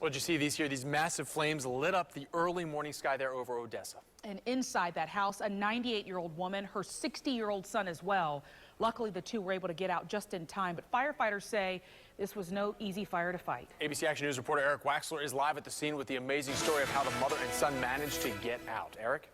Well, did you see these here? These massive flames lit up the early morning sky there over Odessa. And inside that house, a 98-year-old woman, her 60-year-old son as well. Luckily, the two were able to get out just in time, but firefighters say this was no easy fire to fight. ABC Action News reporter Eric Waxler is live at the scene with the amazing story of how the mother and son managed to get out. Eric?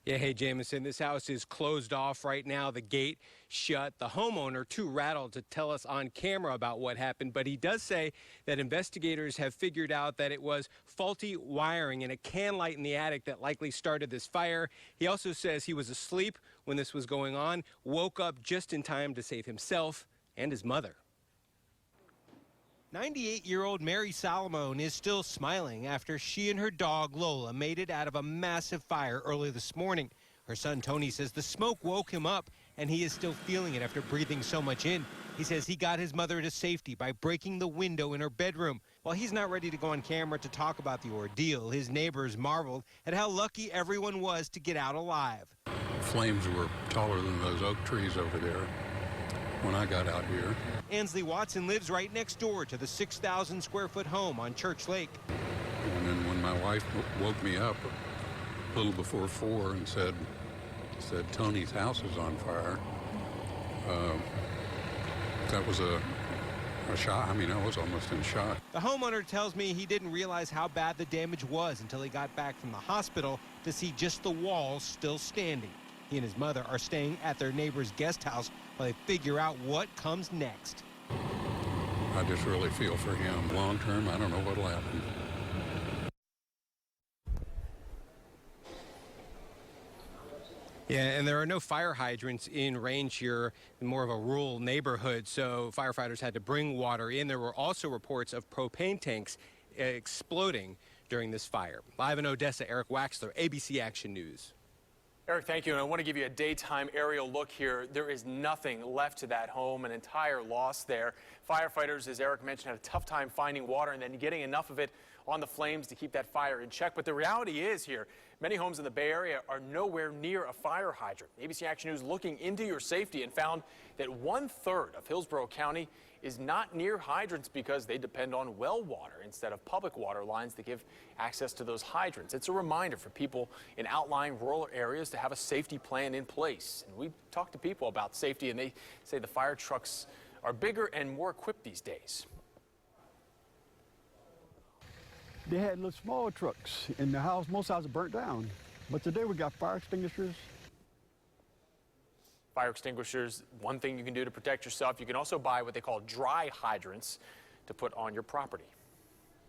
Yeah, hey, Jamison, this house is closed off right now, the gate shut. The homeowner, too rattled to tell us on camera about what happened, but he does say that investigators have figured out that it was faulty wiring in a can light in the attic that likely started this fire. He also says he was asleep when this was going on, woke up just in time to save himself and his mother. 98-year-old Mary Solomon is still smiling after she and her dog Lola made it out of a massive fire early this morning. Her son Tony says the smoke woke him up and he is still feeling it after breathing so much in. He says he got his mother to safety by breaking the window in her bedroom. While he's not ready to go on camera to talk about the ordeal, his neighbors marveled at how lucky everyone was to get out alive. Flames were taller than those oak trees over there when I got out here. Ansley Watson lives right next door to the 6,000 square foot home on Church Lake. And then when my wife woke me up a little before 4 and said Tony's house is on fire, that was a shock. I mean, I was almost in shock. The homeowner tells me he didn't realize how bad the damage was until he got back from the hospital to see just the walls still standing. He and his mother are staying at their neighbor's guest house while they figure out what comes next. I just really feel for him. Long term, I don't know what'll happen. Yeah, and there are no fire hydrants in range here, in more of a rural neighborhood, so firefighters had to bring water in. There were also reports of propane tanks exploding during this fire. Live in Odessa, Eric Waxler, ABC Action News. Eric, thank you. And I want to give you a daytime aerial look here. There is nothing left to that home, an entire loss there. Firefighters, as Eric mentioned, had a tough time finding water and then getting enough of it on the flames to keep that fire in check. But the reality is here, many homes in the Bay Area are nowhere near a fire hydrant. ABC Action News looking into your safety and found that 1/3 of Hillsborough County is not near hydrants because they depend on well water instead of public water lines that give access to those hydrants. It's a reminder for people in outlying rural areas to have a safety plan in place. And we talked to people about safety, and they say the fire trucks are bigger and more equipped these days. They had little small trucks in the house. Most houses burnt down. But today we got fire extinguishers. Fire extinguishers, one thing you can do to protect yourself. You can also buy what they call dry hydrants to put on your property.